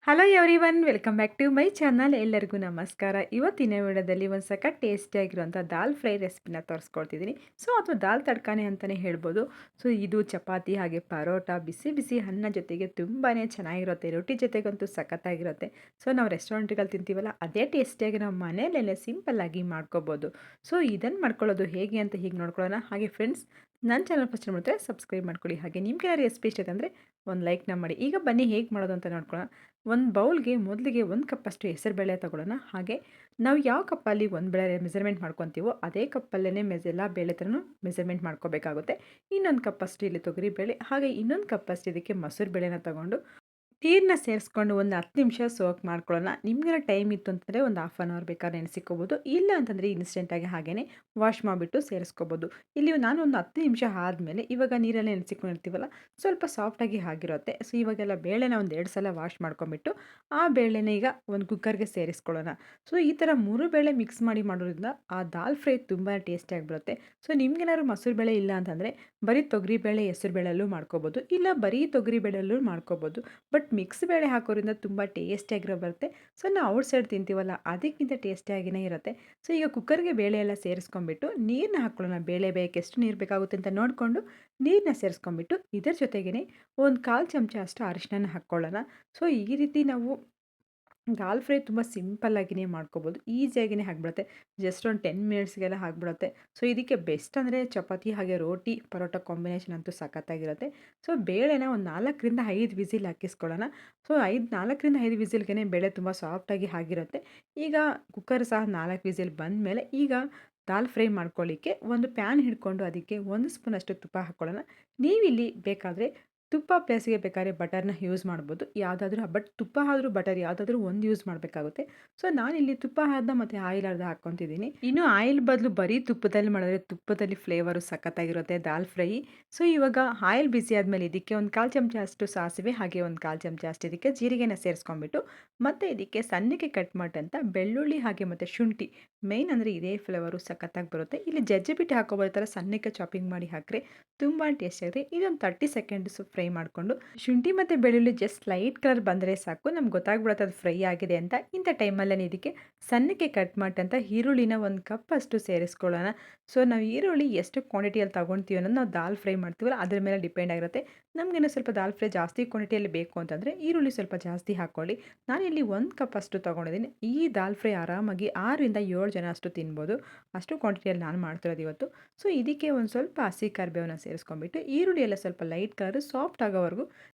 Hello everyone welcome back to my channel. ಎಲ್ಲರಿಗೂ ನಮಸ್ಕಾರ. ಇವತ್ತಿನ ವಿಡಿಯೋದಲ್ಲಿ ಒಂದು ಸಖತ್ ಟೇಸ್ಟಿಯಾಗಿರುವಂಥ ದಾಲ್ ಫ್ರೈ ರೆಸಿಪಿನ ತೋರಿಸ್ಕೊಡ್ತಿದ್ದೀನಿ. ಅಥವಾ ದಾಲ್ ತಡ್ಕಾನೆ ಅಂತಲೇ ಹೇಳ್ಬೋದು. ಇದು ಚಪಾತಿ ಹಾಗೆ ಪರೋಟ ಬಿಸಿ ಬಿಸಿ ಅನ್ನ ಜೊತೆಗೆ ತುಂಬಾ ಚೆನ್ನಾಗಿರುತ್ತೆ. ರೊಟ್ಟಿ ಜೊತೆಗಂತೂ ಸಖತ್ತಾಗಿರುತ್ತೆ. ನಾವು ರೆಸ್ಟೋರೆಂಟ್ಗಳಲ್ಲಿ ತಿಂತೀವಲ್ಲ ಅದೇ ಟೇಸ್ಟಿಯಾಗಿ ನಾವು ಮನೆಯಲ್ಲೇ ಸಿಂಪಲ್ಲಾಗಿ ಮಾಡ್ಕೋಬೋದು. ಇದನ್ನು ಮಾಡ್ಕೊಳ್ಳೋದು ಹೇಗೆ ಅಂತ ಹೀಗೆ ನೋಡ್ಕೊಳ್ಳೋಣ. ಹಾಗೆ ಫ್ರೆಂಡ್ಸ್, ನನ್ನ ಚಾನಲ್ ಫಸ್ಟ್ ಮಾಡಿದ್ರೆ ಸಬ್ಸ್ಕ್ರೈಬ್ ಮಾಡ್ಕೊಳ್ಳಿ. ಹಾಗೆ ನಿಮ್ಗೆ ಯಾರು ರೆಸಿಪಿ ಇಷ್ಟ ಅಂದರೆ ಒಂದು ಲೈಕ್ನ ಮಾಡಿ. ಈಗ ಬನ್ನಿ ಹೇಗೆ ಮಾಡೋದು ಅಂತ ನೋಡ್ಕೊಳ್ಳೋಣ. ಒಂದು ಬೌಲ್ಗೆ ಮೊದಲಿಗೆ 1 ಕಪ್ಪಷ್ಟು ಹೆಸರುಬೇಳೆ ತಗೊಳ್ಳೋಣ. ಹಾಗೆ ನಾವು ಯಾವ ಕಪ್ಪಲ್ಲಿ ಒಂದು ಬೇಳೆ ಮೆಜರ್ಮೆಂಟ್ ಮಾಡ್ಕೊತೀವೋ ಅದೇ ಕಪ್ಪಲ್ಲೇ ಎಲ್ಲ ಬೇಳೆ ಥರನೂ ಮೆಜರ್ಮೆಂಟ್ ಮಾಡ್ಕೋಬೇಕಾಗುತ್ತೆ. ಇನ್ನೊಂದು ಕಪ್ಪಷ್ಟು ಇಲ್ಲಿ ತೊಗರಿಬೇಳೆ, ಹಾಗೆ ಇನ್ನೊಂದು ಕಪ್ಪಷ್ಟು ಇದಕ್ಕೆ ಮೊಸರು ಬೇಳೆನ ತಗೊಂಡು ನೀರನ್ನ ಸೇರಿಸ್ಕೊಂಡು ಒಂದು 10 ನಿಮಿಷ ಸೋಕ್ ಮಾಡ್ಕೊಳ್ಳೋಣ. ನಿಮಗೆಲ್ಲ ಟೈಮ್ ಇತ್ತು ಅಂತಂದರೆ ಒಂದು ಹಾಫ್ ಆನ್ ಅವರ್ ಬೇಕಾದ್ರೆ ನೆನೆಸಿಕ್ಕೋಬೋದು. ಇಲ್ಲ ಅಂತಂದರೆ ಇನ್ಸ್ಟೆಂಟಾಗಿ ಹಾಗೇ ವಾಶ್ ಮಾಡಿಬಿಟ್ಟು ಸೇರಿಸ್ಕೋಬೋದು. ಇಲ್ಲಿ ನಾನು ಒಂದು 10 ನಿಮಿಷ ಆದಮೇಲೆ ಇವಾಗ ನೀರಲ್ಲೇ ನೆನೆಸಿಕೊಂಡಿರ್ತೀವಲ್ಲ, ಸ್ವಲ್ಪ ಸಾಫ್ಟಾಗಿ ಆಗಿರುತ್ತೆ. ಇವಾಗೆಲ್ಲ ಬೇಳೆನ ಒಂದು 2 ಸಲ ವಾಶ್ ಮಾಡ್ಕೊಂಬಿಟ್ಟು ಆ ಬೇಳೆನ ಈಗ ಒಂದು ಕುಕ್ಕರ್ಗೆ ಸೇರಿಸ್ಕೊಳ್ಳೋಣ. ಈ ಥರ 3 ಬೇಳೆ ಮಿಕ್ಸ್ ಮಾಡಿ ಮಾಡೋದ್ರಿಂದ ಆ ದಾಲ್ ಫ್ರೈ ತುಂಬ ಟೇಸ್ಟಿಯಾಗಿ ಬರುತ್ತೆ. ನಿಮ್ಗೇನಾದ್ರು ಮೊಸರು ಬೇಳೆ ಇಲ್ಲ ಅಂತಂದರೆ ಬರೀ ತೊಗರಿಬೇಳೆ ಹೆಸರು ಬೇಳೆಯಲ್ಲೂ ಮಾಡ್ಕೋಬೋದು, ಇಲ್ಲ ಬರೀ ತೊಗರಿಬೇಳೆಯಲ್ಲೂ ಮಾಡ್ಕೋಬೋದು. ಬಟ್ ಮಿಕ್ಸ್ ಬೇಳೆ ಹಾಕೋದ್ರಿಂದ ತುಂಬ ಟೇಸ್ಟಿಯಾಗಿರೋ ಬರುತ್ತೆ. ನಾವು ಔಟ್ ಸೈಡ್ ತಿಂತೀವಲ್ಲ ಅದಕ್ಕಿಂತ ಟೇಸ್ಟಿಯಾಗಿಯೇ ಇರುತ್ತೆ. ಈಗ ಕುಕ್ಕರ್ಗೆ ಬೇಳೆ ಎಲ್ಲ ಸೇರಿಸ್ಕೊಂಬಿಟ್ಟು ನೀರನ್ನ ಹಾಕ್ಕೊಳ್ಳೋಣ. ಬೇಳೆ ಬೇಯಕ್ಕೆ ಎಷ್ಟು ನೀರು ಬೇಕಾಗುತ್ತೆ ಅಂತ ನೋಡಿಕೊಂಡು ನೀರನ್ನ ಸೇರಿಸ್ಕೊಂಬಿಟ್ಟು ಇದರ ಜೊತೆಗೇ ಒಂದು 1/4 ಚಮಚ ಅಷ್ಟು ಅರಿಶಿನ ಹಾಕ್ಕೊಳ್ಳೋಣ. ಈ ರೀತಿ ನಾವು ದಾಲ್ ಫ್ರೈ ತುಂಬ ಸಿಂಪಲ್ಲಾಗಿಯೇ ಮಾಡ್ಕೋಬೋದು. ಈಸಿಯಾಗಿಯೇ ಆಗಿಬಿಡುತ್ತೆ. ಜಸ್ಟ್ ಒಂದು 10 ಮಿನಿಟ್ಸ್ಗೆಲ್ಲ ಆಗಿಬಿಡುತ್ತೆ. ಇದಕ್ಕೆ ಬೆಸ್ಟ್ ಅಂದರೆ ಚಪಾತಿ ಹಾಗೆ ರೋಟಿ ಪರೋಟ ಕಾಂಬಿನೇಷನ್ ಅಂತೂ ಸಖತ್ತಾಗಿರುತ್ತೆ. ಬೇಳೆನ ಒಂದು 4ರಿಂದ 5 ವಿಸಿಲ್ ಹಾಕಿಸ್ಕೊಳ್ಳೋಣ. 4ರಿಂದ 5 ವಿಸಿಲ್ಗೆ ಬೇಳೆ ತುಂಬ ಸಾಫ್ಟಾಗಿ ಆಗಿರುತ್ತೆ. ಈಗ ಕುಕ್ಕರ್ ಸಹ 4 ವಿಸಿಲ್ ಬಂದಮೇಲೆ ಈಗ ದಾಲ್ ಫ್ರೈ ಮಾಡ್ಕೊಳ್ಳಿಕ್ಕೆ ಒಂದು ಪ್ಯಾನ್ ಹಿಡ್ಕೊಂಡು ಅದಕ್ಕೆ 1 ಸ್ಪೂನಷ್ಟು ತುಪ್ಪ ಹಾಕ್ಕೊಳ್ಳೋಣ. ನೀವಿಲ್ಲಿ ಬೇಕಾದರೆ ತುಪ್ಪ ಪ್ಲೇಸ್ಗೆ ಬೇಕಾದ್ರೆ ಬಟರ್ನ ಯೂಸ್ ಮಾಡ್ಬೋದು. ಯಾವುದಾದ್ರೂ ಬಟ್ ತುಪ್ಪ ಆದರೂ ಬಟರ್ ಯಾವುದಾದ್ರೂ ಒಂದು ಯೂಸ್ ಮಾಡಬೇಕಾಗುತ್ತೆ. ನಾನಿಲ್ಲಿ ತುಪ್ಪ ಅರ್ಧ ಮತ್ತು ಆಯಿಲ್ ಅರ್ಧ ಹಾಕ್ಕೊತಿದ್ದೀನಿ. ಇನ್ನು ಆಯಿಲ್ ಬದಲು ಬರೀ ತುಪ್ಪದಲ್ಲಿ ಮಾಡಿದ್ರೆ ತುಪ್ಪದಲ್ಲಿ ಫ್ಲೇವರು ಸಖತ್ತಾಗಿರುತ್ತೆ ದಾಲ್ ಫ್ರೈ. ಇವಾಗ ಆಯಿಲ್ ಬಿಸಿ ಆದಮೇಲೆ ಇದಕ್ಕೆ ಒಂದು 1/4 ಚಮಚ ಅಷ್ಟು ಸಾಸಿವೆ ಹಾಗೆ ಒಂದು 1/4 ಚಮಚ ಅಷ್ಟು ಇದಕ್ಕೆ ಜೀರಿಗೆನ ಸೇರಿಸ್ಕೊಂಡ್ಬಿಟ್ಟು ಮತ್ತು ಇದಕ್ಕೆ ಸಣ್ಣಗೆ ಕಟ್ ಮಾಡಿದಂಥ ಬೆಳ್ಳುಳ್ಳಿ ಹಾಗೆ ಮತ್ತು ಶುಂಠಿ ಮೇಯ್ನ್ ಅಂದರೆ ಇದೇ ಫ್ಲೇವರು ಸಖತ್ತಾಗಿ ಬರುತ್ತೆ. ಇಲ್ಲಿ ಜಜ್ಜಿಬಿಟ್ಟು ಹಾಕೋಬೋದು, ಥರ ಸಣ್ಣಕ್ಕೆ ಚಾಪಿಂಗ್ ಮಾಡಿ ಹಾಕಿದ್ರೆ ತುಂಬ ಟೇಸ್ಟಿಯಾಗಿದೆ. ಇದೊಂದು 30 ಸೆಕೆಂಡ್ಸು ಫ್ರೈ ಮಾಡಿಕೊಂಡು ಶುಂಠಿ ಮತ್ತು ಬೆಳ್ಳುಳ್ಳಿ ಜಸ್ಟ್ ಲೈಟ್ ಕಲರ್ ಬಂದರೆ ಸಾಕು, ನಮ್ಗೆ ಗೊತ್ತಾಗ್ಬಿಡುತ್ತೆ ಅದು ಫ್ರೈ ಆಗಿದೆ ಅಂತ. ಇಂಥ ಟೈಮಲ್ಲೇ ಇದಕ್ಕೆ ಸಣ್ಣಕ್ಕೆ ಕಟ್ ಮಾಡಿದಂಥ ಈರುಳ್ಳಿನ 1 ಕಪ್ ಅಷ್ಟು ಸೇರಿಸ್ಕೊಳ್ಳೋಣ. ನಾವು ಈರುಳ್ಳಿ ಎಷ್ಟು ಕ್ವಾಂಟಿಟಿಯಲ್ಲಿ ತೊಗೊಳ್ತೀವಿ ಅನ್ನೋದು ನಾವು ದಾಲ್ ಫ್ರೈ ಮಾಡ್ತೀವಲ್ಲ ಅದ್ರ ಮೇಲೆ ಡಿಪೆಂಡ್ ಆಗಿರುತ್ತೆ. ನಮಗೇನೋ ಸ್ವಲ್ಪ ದಾಲ್ ಫ್ರೈ ಜಾಸ್ತಿ ಕ್ವಾಂಟಿಟಿಯಲ್ಲಿ ಬೇಕು ಅಂತಂದರೆ ಈರುಳ್ಳಿ ಸ್ವಲ್ಪ ಜಾಸ್ತಿ ಹಾಕ್ಕೊಳ್ಳಿ. ನಾನಿಲ್ಲಿ 1 ಕಪ್ ಅಷ್ಟು ತೊಗೊಂಡಿದ್ದೀನಿ. ಈ ದಾಲ್ ಫ್ರೈ ಆರಾಮಾಗಿ 6ರಿಂದ 7 ಜನ ಅಷ್ಟು ತಿನ್ಬೋದು. ಅಷ್ಟು ಕ್ವಾಂಟಿಟಿಯಲ್ಲಿ ನಾನು ಮಾಡ್ತಿರೋದು ಇವತ್ತು. ಇದಕ್ಕೆ ಒಂದು ಸ್ವಲ್ಪ ಹಸಿ ಕರಿಬೇವನ್ನ ಸೇರಿಸ್ಕೊಂಡ್ಬಿಟ್ಟು ಈರುಳ್ಳಿ ಎಲ್ಲ ಸ್ವಲ್ಪ ಲೈಟ್ ಕಲರ್ ಸಾಫ್ಟ್ ಆಗೋವರೆಗೂ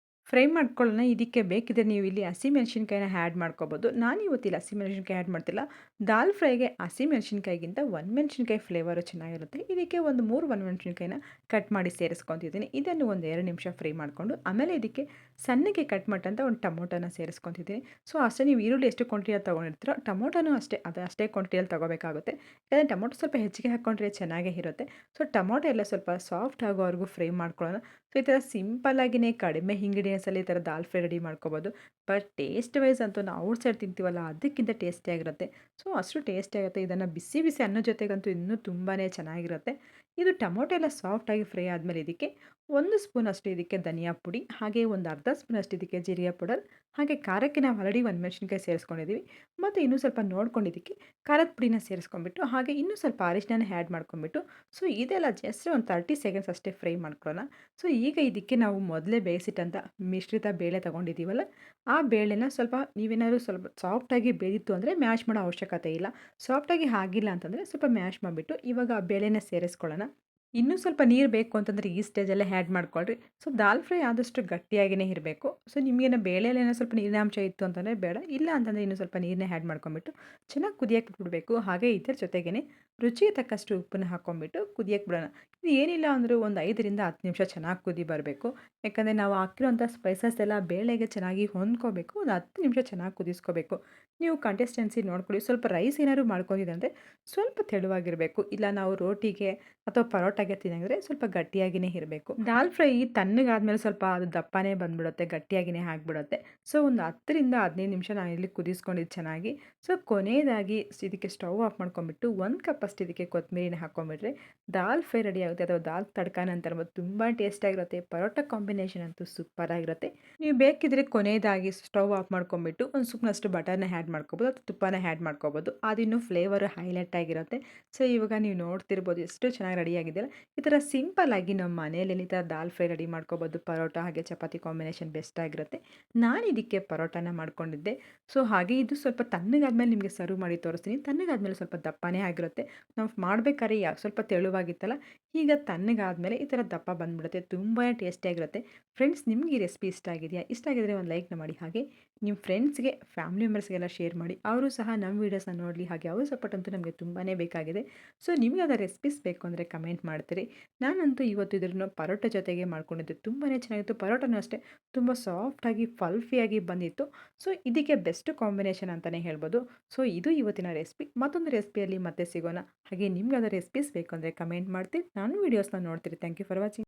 ಫ್ರೈ ಮಾಡ್ಕೊಳ್ಳೋಣ. ಇದಕ್ಕೆ ಬೇಕಿದ್ರೆ ನೀವು ಇಲ್ಲಿ ಹಸಿಮೆಣಸಿನ್ಕಾಯಿನ ಆ್ಯಡ್ ಮಾಡ್ಕೋಬೋದು. ನಾನು ಇವತ್ತಿಲ್ಲ ಹಸಿಮೆಣಸಿನ್ಕಾಯಿ ಆ್ಯಡ್ ಮಾಡ್ತಿಲ್ಲ. ದಾಲ್ ಫ್ರೈಗೆ ಹಸಿಮೆಣಸಿನ್ಕಾಯಿಗಿಂತ ಒಣಮೆಣಸಿನ್ಕಾಯಿ ಫ್ಲೇವರು ಚೆನ್ನಾಗಿರುತ್ತೆ. ಇದಕ್ಕೆ ಒಂದು 3 ಒಣಮೆಣಸಿನ್ಕಾಯಿನ ಕಟ್ ಮಾಡಿ ಸೇರಿಸ್ಕೊತಿದ್ದೀನಿ. ಇದನ್ನು ಒಂದು 2 ನಿಮಿಷ ಫ್ರೈ ಮಾಡಿಕೊಂಡು ಆಮೇಲೆ ಇದಕ್ಕೆ ಸಣ್ಣಗೆ ಕಟ್ ಮಾಡಿದಂಥ ಒಂದು ಟೊಮೊಟೊನ ಸೇರಿಸ್ಕೊತಿದ್ದೀನಿ. ಅಷ್ಟೇ, ನೀವು ಈರುಳ್ಳಿ ಎಷ್ಟು ಕ್ವಾಂಟಿಟಿಯಲ್ಲಿ ತೊಗೊಂಡಿರ್ತೀರೋ ಟೊಮೊಟೊನೂ ಅಷ್ಟೇ ಅಷ್ಟೇ ಕ್ವಾಂಟಿಟಿಯಲ್ಲಿ ತೊಗೋಬೇಕಾಗುತ್ತೆ. ಯಾಕಂದರೆ ಟೊಮೊಟೊ ಸ್ವಲ್ಪ ಹೆಚ್ಚಿಗೆ ಹಾಕ್ಕೊಂಡ್ರೆ ಚೆನ್ನಾಗೇ ಇರುತ್ತೆ. ಟೊಮೊಟೊ ಎಲ್ಲ ಸ್ವಲ್ಪ ಸಾಫ್ಟ್ ಆಗೋವರೆಗೂ ಫ್ರೈ ಮಾಡ್ಕೊಳ್ಳೋಣ. ಈ ಥರ ಸಿಂಪಲ್ಲಾಗಿಯೇ ಕಡಿಮೆ ಇಂಗ್ರೀಡಿಯೆಂಟ್ಸಲ್ಲಿ ಈ ಥರ ದಾಲ್ ಫ್ರೈ ರೆಡಿ ಮಾಡ್ಕೋಬೋದು. ಬಟ್ ಟೇಸ್ಟ್ ವೈಸ್ ಅಂತೂ ನಾವು ಔಟ್ ಸೈಡ್ ತಿಂತೀವಲ್ಲ ಅದಕ್ಕಿಂತ ಟೇಸ್ಟಿಯಾಗಿರುತ್ತೆ. ಅಷ್ಟು ಟೇಸ್ಟಿಯಾಗುತ್ತೆ. ಇದನ್ನು ಬಿಸಿ ಬಿಸಿ ಅನ್ನೋ ಜೊತೆಗಂತೂ ಇನ್ನೂ ತುಂಬಾ ಚೆನ್ನಾಗಿರುತ್ತೆ. ಇದು ಟೊಮೊಟೊ ಎಲ್ಲ ಸಾಫ್ಟಾಗಿ ಫ್ರೈ ಆದಮೇಲೆ ಇದಕ್ಕೆ 1 ಸ್ಪೂನಷ್ಟು ಇದಕ್ಕೆ ಧನಿಯಾ ಪುಡಿ, ಹಾಗೆ ಒಂದು ಅರ್ಧ ಸ್ಪೂನಷ್ಟು ಇದಕ್ಕೆ ಜೀರಿಗೆ ಪೌಡರ್, ಹಾಗೆ ಖಾರಕ್ಕೆ ನಾವು ಆಲ್ರೆಡಿ ಒಣಮೆಣಸಿನ್ಕಾಯಿ ಸೇರಿಸ್ಕೊಂಡಿದ್ದೀವಿ. ಮತ್ತು ಇನ್ನೂ ಸ್ವಲ್ಪ ನೋಡ್ಕೊಂಡು ಇದಕ್ಕೆ ಖಾರದ ಪುಡಿನ ಸೇರಿಸ್ಕೊಂಡ್ಬಿಟ್ಟು ಹಾಗೆ ಇನ್ನೂ ಸ್ವಲ್ಪ ಅರಿಶಿನ ಆ್ಯಡ್ ಮಾಡ್ಕೊಂಡ್ಬಿಟ್ಟು ಇದೆಲ್ಲ ಜಸ್ಟ್ ಒಂದು 30 ಸೆಕೆಂಡ್ಸ್ ಅಷ್ಟೇ ಫ್ರೈ ಮಾಡ್ಕೊಳ್ಳೋಣ. ಈಗ ಇದಕ್ಕೆ ನಾವು ಮೊದಲೇ ಬೇಯಿಸಿಟ್ಟಂಥ ಮಿಶ್ರಿತ ಬೇಳೆ ತೊಗೊಂಡಿದ್ದೀವಲ್ಲ ಆ ಬೇಳೆನ ಸ್ವಲ್ಪ ನೀವೇನಾದರೂ ಸ್ವಲ್ಪ ಸಾಫ್ಟಾಗಿ ಬೇಯಿತ್ತು ಅಂದರೆ ಮ್ಯಾಶ್ ಮಾಡೋ ಅವಶ್ಯಕತೆ ಇಲ್ಲ. ಸಾಫ್ಟಾಗಿ ಆಗಿಲ್ಲ ಅಂತಂದರೆ ಸ್ವಲ್ಪ ಮ್ಯಾಶ್ ಮಾಡಿಬಿಟ್ಟು ಇವಾಗ ಆ ಬೇಳೆನ ಸೇರಿಸ್ಕೊಳ್ಳೋಣ. ಇನ್ನೂ ಸ್ವಲ್ಪ ನೀರು ಬೇಕು ಅಂತಂದರೆ ಈ ಸ್ಟೇಜಲ್ಲೇ ಆ್ಯಡ್ ಮಾಡ್ಕೊಳ್ರಿ. ದಾಲ್ ಫ್ರೈ ಆದಷ್ಟು ಗಟ್ಟಿಯಾಗಿಯೇ ಇರಬೇಕು. ನಿಮಗೇನೋ ಬೇಳೆಯಲ್ಲಿ ಏನೋ ಸ್ವಲ್ಪ ನೀರಿನಾಂಶ ಇತ್ತು ಅಂತಂದರೆ ಬೇಡ, ಇಲ್ಲ ಅಂತಂದರೆ ಇನ್ನೂ ಸ್ವಲ್ಪ ನೀರನ್ನೇ ಆ್ಯಡ್ ಮಾಡ್ಕೊಂಬಿಟ್ಟು ಚೆನ್ನಾಗಿ ಕುದಿಯಕ್ಕೆ ಬಿಡಬೇಕು. ಹಾಗೆ ಇದರ ಜೊತೆಗೇ ರುಚಿಗೆ ತಕ್ಕಷ್ಟು ಉಪ್ಪನ್ನು ಹಾಕ್ಕೊಂಬಿಟ್ಟು ಕುದಿಯಕ್ಕೆ ಬಿಡೋಣ. ಇದು ಏನಿಲ್ಲ ಅಂದರೂ ಒಂದು 5ರಿಂದ 10 ನಿಮಿಷ ಚೆನ್ನಾಗಿ ಕುದಿ ಬರಬೇಕು. ಯಾಕಂದರೆ ನಾವು ಹಾಕಿರೋಂಥ ಸ್ಪೈಸಸ್ ಎಲ್ಲ ಬೇಳೆಗೆ ಚೆನ್ನಾಗಿ ಹೊಂದ್ಕೋಬೇಕು. ಒಂದು 10 ನಿಮಿಷ ಚೆನ್ನಾಗಿ ಕುದಿಸ್ಕೋಬೇಕು. ನೀವು ಕನ್ಸಿಸ್ಟೆನ್ಸಿ ನೋಡ್ಕೊಳ್ಳಿ. ಸ್ವಲ್ಪ ರೈಸ್ ಏನಾದ್ರು ಮಾಡ್ಕೊಂಡಿದ್ದಂದರೆ ಸ್ವಲ್ಪ ತೆಳುವಾಗಿರಬೇಕು. ಇಲ್ಲ ನಾವು ರೋಟಿಗೆ ಅಥವಾ ಪರೋಟಾಗೆ ತಿನ್ನಂಗಿದ್ರೆ ಸ್ವಲ್ಪ ಗಟ್ಟಿಯಾಗಿಯೇ ಇರಬೇಕು. ದಾಲ್ ಫ್ರೈ ತಣ್ಣಗಾದ್ಮೇಲೆ ಸ್ವಲ್ಪ ಅದು ದಪ್ಪನೇ ಬಂದ್ಬಿಡುತ್ತೆ, ಗಟ್ಟಿಯಾಗಿಯೇ ಆಗಿಬಿಡುತ್ತೆ. ಸೊ ಒಂದು 10ರಿಂದ 15 ನಿಮಿಷ ನಾನಿಲ್ಲಿ ಕುದಿಸ್ಕೊಂಡಿದ್ದು ಚೆನ್ನಾಗಿ. ಸೊ ಕೊನೆಯದಾಗಿ ಇದಕ್ಕೆ ಸ್ಟವ್ ಆಫ್ ಮಾಡ್ಕೊಂಬಿಟ್ಟು 1 ಕಪ್ ಅಷ್ಟು ಇದಕ್ಕೆ ಕೊತ್ತಂಬರಿನ ಹಾಕ್ಕೊಂಬಿಟ್ರೆ ದಾಲ್ ಫ್ರೈ ರೆಡಿ ಆಗುತ್ತೆ, ಅಥವಾ ದಾಲ್ ತಡ್ಕಾನ ಅಂತ ಅನ್ಬೋದು. ತುಂಬ ಟೇಸ್ಟಿಯಾಗಿರುತ್ತೆ. ಪರೋಟ ಕಾಂಬಿನೇಷನ್ ಅಂತೂ ಸೂಪರಾಗಿರುತ್ತೆ. ನೀವು ಬೇಕಿದ್ರೆ ಕೊನೆಯದಾಗಿ ಸ್ಟವ್ ಆಫ್ ಮಾಡ್ಕೊಂಬಿಟ್ಟು ಒಂದು ಸ್ಪೂನಷ್ಟು ಬಟರ್ನ ಆ್ಯಡ್ ಮಾಡ್ಕೋಬೋದು, ಅಥವಾ ತುಪ್ಪನ ಆ್ಯಡ್ ಮಾಡ್ಕೋಬೋದು. ಅದಿನ್ನೂ ಫ್ಲೇವರ್ ಹೈಲೈಟ್ ಆಗಿರುತ್ತೆ. ಸೊ ಇವಾಗ ನೀವು ನೋಡ್ತಿರ್ಬೋದು ಎಷ್ಟು ಚೆನ್ನಾಗಿ ರೆಡಿಯಾಗಿದೆಯಲ್ಲ. ಈ ಥರ ಸಿಂಪಲ್ಲಾಗಿ ನಮ್ಮ ಮನೇಲಿ ಈ ಥರ ದಾಲ್ ಫ್ರೈ ರೆಡಿ ಮಾಡ್ಕೋಬೋದು. ಪರೋಟ ಹಾಗೆ ಚಪಾತಿ ಕಾಂಬಿನೇಷನ್ ಬೆಸ್ಟ್ ಆಗಿರುತ್ತೆ. ನಾನು ಇದಕ್ಕೆ ಪರೋಟನ ಮಾಡ್ಕೊಂಡಿದ್ದೆ. ಸೊ ಹಾಗೆ ಇದು ಸ್ವಲ್ಪ ತಣ್ಣಗಾದ್ಮೇಲೆ ನಿಮಗೆ ಸರ್ವ್ ಮಾಡಿ ತೋರಿಸ್ತೀನಿ. ತಣ್ಣಗಾದ್ಮೇಲೆ ಸ್ವಲ್ಪ ದಪ್ಪನೇ ಆಗಿರುತ್ತೆ. ನಾವು ಮಾಡ್ಬೇಕಾದ್ರೆ ಸ್ವಲ್ಪ ತೆಳುವಾಗಿತ್ತಲ್ಲ, ಈಗ ತಣ್ಣಗಾದ್ಮೇಲೆ ಈ ಥರ ದಪ್ಪ ಬಂದ್ಬಿಡುತ್ತೆ. ತುಂಬಾ ಟೇಸ್ಟಿಯಾಗಿರುತ್ತೆ. ಫ್ರೆಂಡ್ಸ್, ನಿಮ್ಗೆ ಈ ರೆಸಿಪಿ ಇಷ್ಟ ಆಗಿದೆಯಾ? ಇಷ್ಟ ಆಗಿದ್ರೆ ಒಂದು ಲೈಕ್ನ ಮಾಡಿ. ಹಾಗೆ ನಿಮ್ಮ ಫ್ರೆಂಡ್ಸ್ಗೆ, ಫ್ಯಾಮಿಲಿ ಮೆಂಬರ್ಸ್ಗೆಲ್ಲ ಶೇರ್ ಮಾಡಿ. ಅವರು ಸಹ ನಮ್ಮ ವೀಡಿಯೋಸ್ನ ನೋಡಲಿ. ಹಾಗೆ ಅವ್ರ ಸಪೋರ್ಟ್ ಅಂತೂ ನಮಗೆ ತುಂಬಾ ಬೇಕಾಗಿದೆ. ಸೊ ನಿಮಗೆ ಅದರ ರೆಸಿಪೀಸ್ ಬೇಕು ಅಂದರೆ ಕಮೆಂಟ್ ಮಾಡ್ತೀರಿ. ನಾನಂತೂ ಇವತ್ತು ಇದನ್ನು ಪರೋಟ ಜೊತೆಗೆ ಮಾಡ್ಕೊಂಡಿದ್ದೆ. ತುಂಬಾ ಚೆನ್ನಾಗಿತ್ತು. ಪರೋಟನೂ ಅಷ್ಟೇ ತುಂಬ ಸಾಫ್ಟಾಗಿ ಫಲ್ಫಿಯಾಗಿ ಬಂದಿತ್ತು. ಸೊ ಇದಕ್ಕೆ ಬೆಸ್ಟ್ ಕಾಂಬಿನೇಷನ್ ಅಂತಲೇ ಹೇಳ್ಬೋದು. ಸೊ ಇದು ಇವತ್ತಿನ ರೆಸಿಪಿ. ಮತ್ತೊಂದು ರೆಸಿಪಿಯಲ್ಲಿ ಮತ್ತೆ ಸಿಗೋಣ. ಹಾಗೆ ನಿಮ್ಗೆ ಅದರ ರೆಸಿಪೀಸ್ ಬೇಕು ಅಂದರೆ ಕಮೆಂಟ್ ಮಾಡ್ತೀರಿ. ನಾನು ವೀಡಿಯೋಸ್ನ ನೋಡ್ತೀರಿ. Thank you for watching.